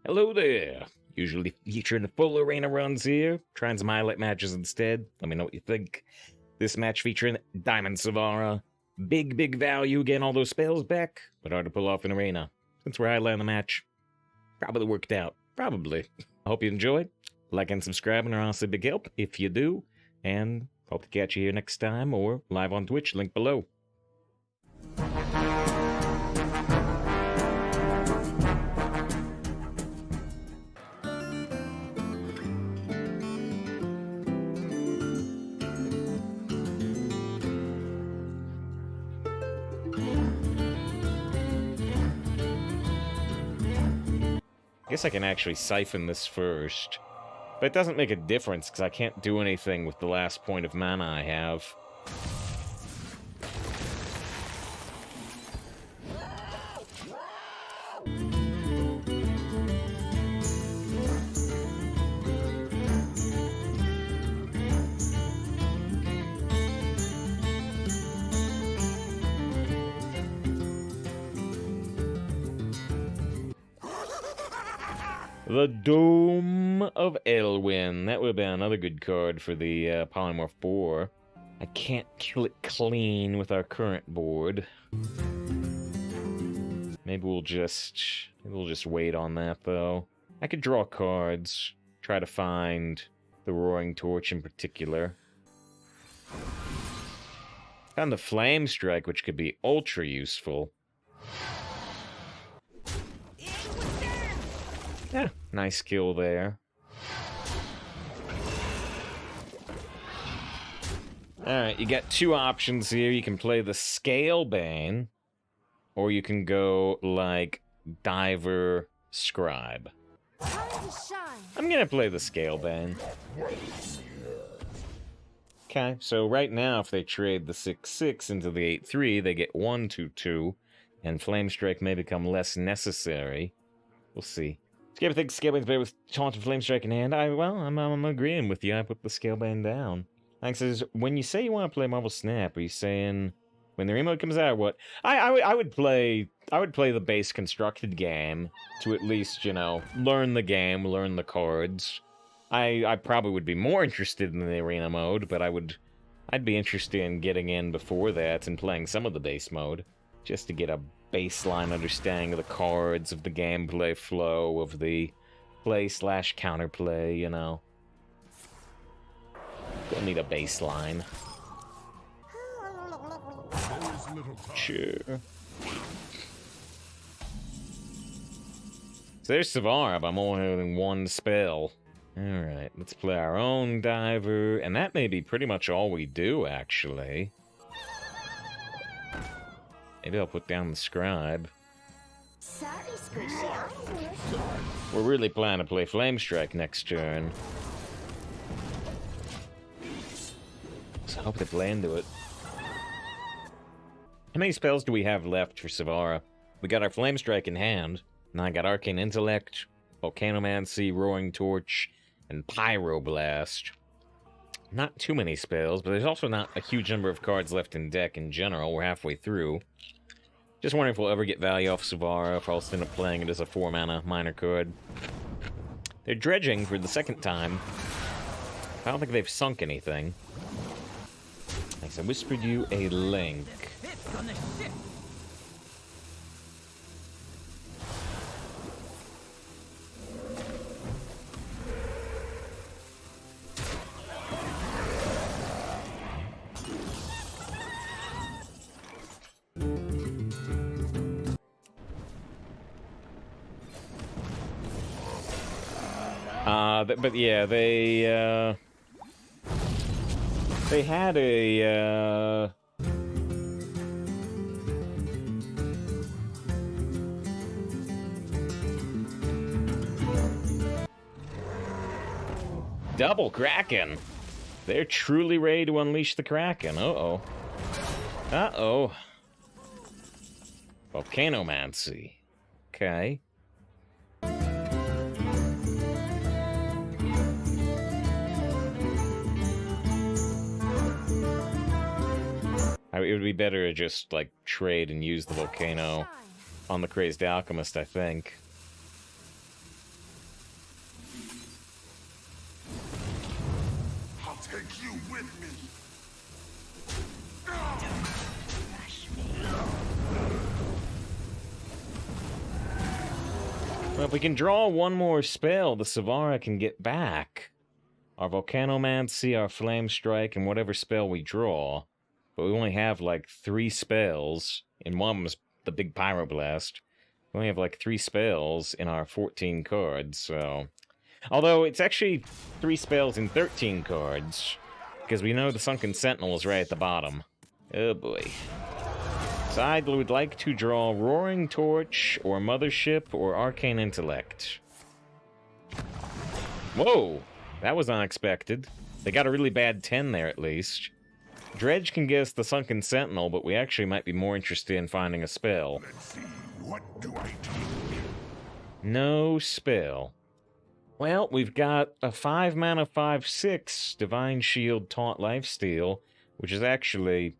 Hello there! Usually featuring the full arena runs here, trying some highlight matches instead. Let me know what you think. This match featuring Diamond Sivara. Big value getting all those spells back, but hard to pull off in arena. Since we're highlighting the match, probably worked out. Probably. I hope you enjoyed. Like and subscribing are honestly a big help if you do. And hope to catch you here next time or live on Twitch, link below. I guess I can actually siphon this first. But it doesn't make a difference, because I can't do anything with the last point of mana I have. The Dome of Elwyn. That would have been another good card for the Polymorph Boar. I can't kill it clean with our current board. Maybe we'll just wait on that, though. I could draw cards, try to find the Roaring Torch in particular. Found the Flame Strike, which could be ultra useful. Yeah, nice kill there. Alright, you got two options here. You can play the Scalebane, or you can go like Diver Scribe. I'm gonna play the Scalebane. Okay, so right now if they trade the 6/6 into the 8/3, they get 1/2/2, and Flame Strike may become less necessary. We'll see. Skip thinks Scalebane's better with Taunt and Flame Strike in hand. I'm agreeing with you. I put the Scalebane down. Thanks. Says, when you say you want to play Marvel Snap, are you saying when the remote comes out? What? I would play the base constructed game to at least, you know, learn the game, learn the cards. I probably would be more interested in the arena mode, but I'd be interested in getting in before that and playing some of the base mode just to get a baseline understanding of the cards, of the gameplay flow, of the play/counterplay, you know. Gonna need a baseline. Sure. So there's Sivara, but I'm only holding one spell. Alright, let's play our own Diver, and that may be pretty much all we do, actually. Maybe I'll put down the Scribe. Sorry, Squishy. We're really planning to play Flame Strike next turn. So I hope they play into it. How many spells do we have left for Sivara? We got our Flame Strike in hand. Now I got Arcane Intellect, Volcanomancy, Roaring Torch, and Pyroblast. Not too many spells, but there's also not a huge number of cards left in deck in general. We're halfway through. Just wondering if we'll ever get value off Sivara, if I'll end up playing it as a 4-mana minor card. They're dredging for the second time. I don't think they've sunk anything. Thanks, I whispered you a link. But yeah, they had a, Double Kraken! They're truly ready to unleash the Kraken. Uh-oh. Uh-oh. Volcanomancy. Okay. It would be better to just, like, trade and use the volcano on the Crazed Alchemist, I think. take you with me. Well, if we can draw one more spell, the Sivara can get back our Volcanomancy, our Flame Strike, and whatever spell we draw. But we only have like 3 spells, and one was the big Pyroblast. We only have like 3 spells in our 14 cards, so... Although, it's actually 3 spells in 13 cards, because we know the Sunken Sentinel is right at the bottom. Oh boy. So I would like to draw Roaring Torch, or Mothership, or Arcane Intellect. Whoa! That was unexpected. They got a really bad 10 there, at least. Dredge can get us the Sunken Sentinel, but we actually might be more interested in finding a spell. Let's see, what do I do? No spell. Well, we've got a 5-mana 5/6 Divine Shield Taunt Lifesteal, which is actually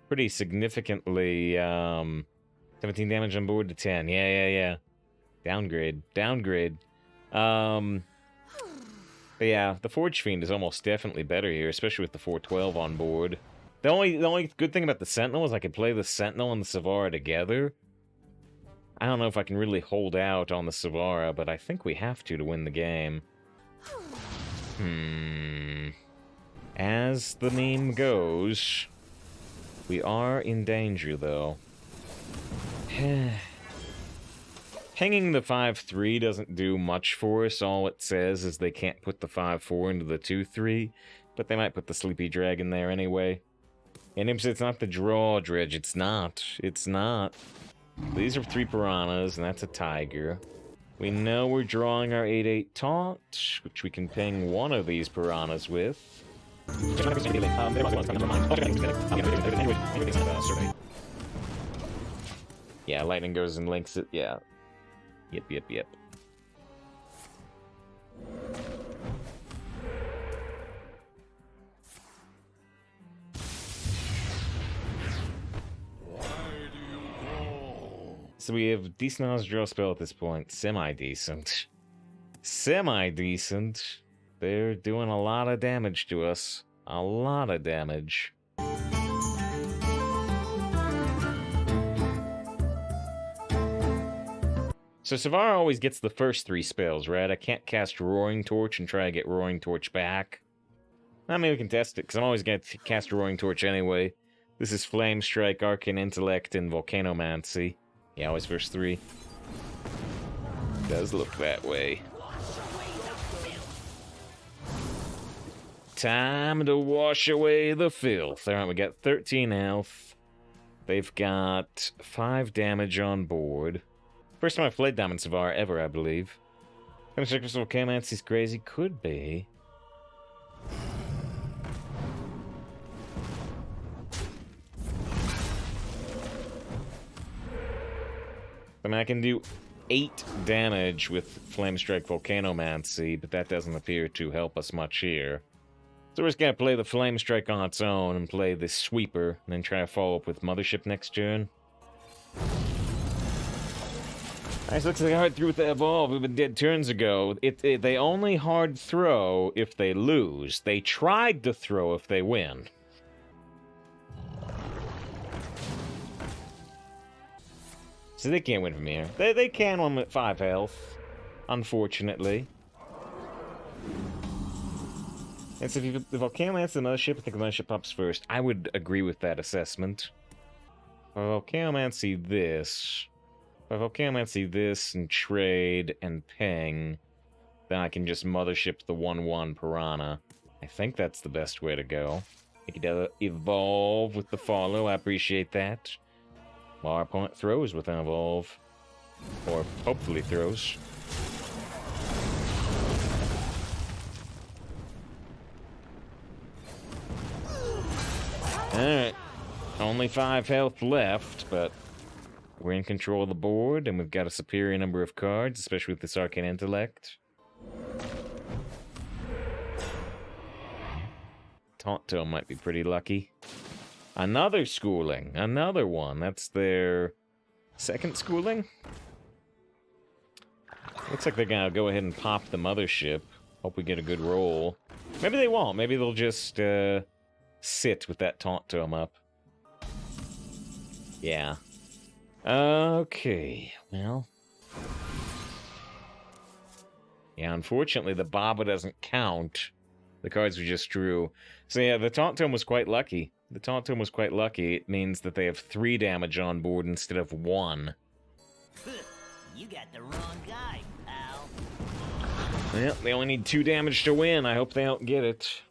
pretty significantly 17 damage on board to 10. Yeah. Downgrade. But yeah, the Forge Fiend is almost definitely better here, especially with the 412 on board. The only good thing about the Sentinel is I could play the Sentinel and the Sivara together. I don't know if I can really hold out on the Sivara, but I think we have to win the game. As the meme goes, we are in danger, though. Hanging the 5/3 doesn't do much for us. All it says is they can't put the 5/4 into the 2/3, but they might put the Sleepy Dragon there anyway. And if it's not the draw, Dredge, it's not. These are 3 Piranhas, and that's a Tiger. We know we're drawing our 8/8 Taunt, which we can ping one of these Piranhas with. Yeah, lightning goes and links it, yeah. Yep. So we have decent odds to draw a spell at this point. Semi-decent. They're doing a lot of damage to us. A lot of damage. So Sivara always gets the first 3 spells, right? I can't cast Roaring Torch and try to get Roaring Torch back. I mean, we can test it, because I'm always going to cast Roaring Torch anyway. This is Flame Strike, Arcane Intellect, and Volcanomancy. Yeah, always first 3. Does look that way. Time to wash away the filth. Alright, we got 13 health. They've got 5 damage on board. First time I've played Diamond Sivara ever, I believe. Can I check if Volcanomancy's crazy? Could be. I mean, I can do 8 damage with Flame Strike Volcanomancy, but that doesn't appear to help us much here. So we're just gonna play the Flame Strike on its own and play this Sweeper, and then try to follow up with Mothership next turn. Nice, looks like a hard through with the Evolve. We've been dead turns ago. They only hard throw if they lose. They tried to throw if they win. So they can't win from here. They can win with 5 health, unfortunately. And so if the Volcanomancy the Mothership, I think the Mothership pops first. I would agree with that assessment. If I Volcanomancy this... If I Volcanomancy this and trade and ping, then I can just Mothership the 1/1 Piranha. I think that's the best way to go. I could evolve with the follow, I appreciate that. While our opponent throws with an evolve. Or hopefully throws. Alright. Only 5 health left, but we're in control of the board, and we've got a superior number of cards, especially with this Arcane Intellect. Tonto might be pretty lucky. Another schooling. Another one. That's their second schooling? Looks like they're gonna go ahead and pop the Mothership. Hope we get a good roll. Maybe they won't. Maybe they'll just sit with that taunt tome up. Yeah. Okay. Well. Yeah, unfortunately, the Baba doesn't count. The cards we just drew. So yeah, the taunt tome was quite lucky. The taunt tome was quite lucky. It means that they have 3 damage on board instead of 1. You got the wrong guy, pal. Well, they only need 2 damage to win. I hope they don't get it.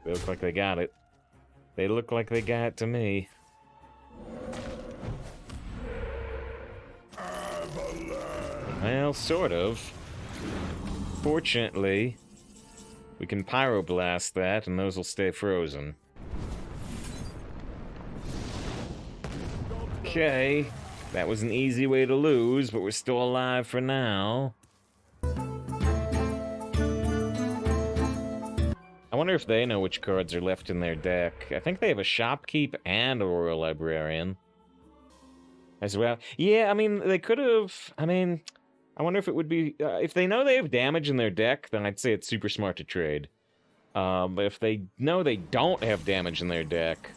They look like they got it. They look like they got it to me. Well, sort of. Fortunately, we can pyroblast that, and those will stay frozen. Okay, that was an easy way to lose, but we're still alive for now. I wonder if they know which cards are left in their deck. I think they have a Shopkeep and a Royal Librarian as well. Yeah, I mean, they could have... I wonder if it would be... if they know they have damage in their deck, then I'd say it's super smart to trade. But if they know they don't have damage in their deck,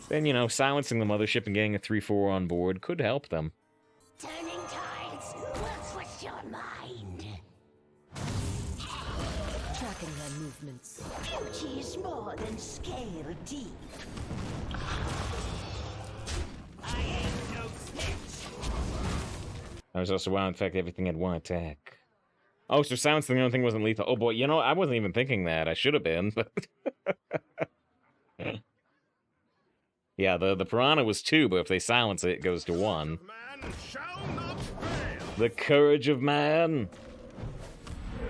then, you know, silencing the Mothership and getting a 3-4 on board could help them. Turning tides will twist your mind. Tracking their movements. Beauty is more than scale deep. I ain't no snitch. I was also wild, in fact, everything had 1 attack. Oh, so silencing the only thing wasn't lethal. Oh boy, you know, I wasn't even thinking that. I should have been, but... yeah, the Piranha was 2, but if they silence it, it goes to 1. Man shall not fail. The courage of man!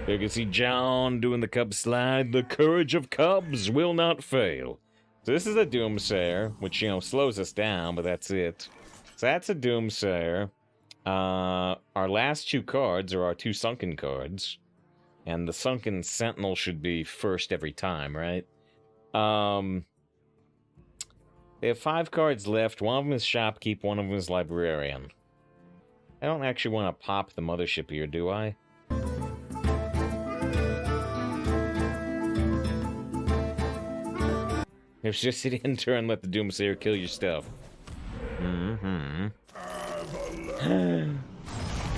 You can see John doing the cub slide. The courage of cubs will not fail. So this is a Doomsayer, which, you know, slows us down, but that's it. So that's a Doomsayer. Our last 2 cards are our 2 Sunken cards. And the Sunken Sentinel should be first every time, right? They have 5 cards left. One of them is Shopkeep, one of them is Librarian. I don't actually want to pop the Mothership here, do I? There's just sit in turn and let the Doomsayer kill your stuff.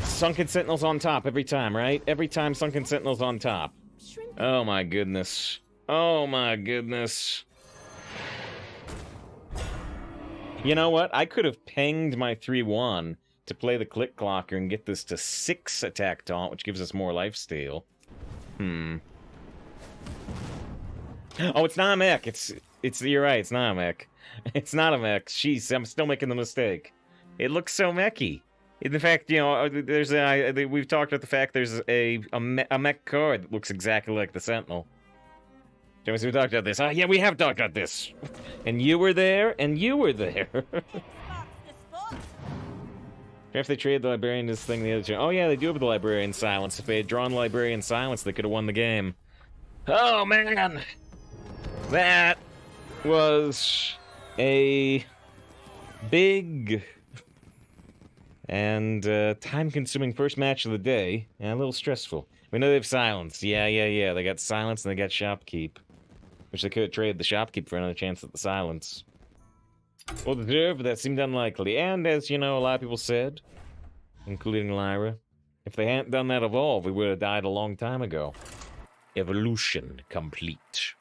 Sunken Sentinel's on top every time, right? Every time Sunken Sentinel's on top. Oh my goodness. Oh my goodness. You know what? I could have pinged my 3-1 to play the Click Clocker and get this to 6 attack taunt, which gives us more lifesteal. Oh, it's not a mech. You're right, it's not a mech. It's not a mech. Jeez, I'm still making the mistake. It looks so mechy. In fact, you know, we've talked about the fact there's a mech card that looks exactly like the Sentinel. James, we talked about this. Yeah, we have talked about this. And you were there, and you were there. If they trade the Librarian this thing the other turn. Oh yeah, they do have the Librarian Silence. If they had drawn Librarian Silence, they could have won the game. Oh man! That was a big and time-consuming first match of the day, and a little stressful. We know they have Silence. Yeah. They got Silence and they got Shopkeep. Which they could have traded the Shopkeep for another chance at the Silence. Well deserved, but that seemed unlikely. And as, you know, a lot of people said, including Lyra, if they hadn't done that evolve, we would have died a long time ago. Evolution complete.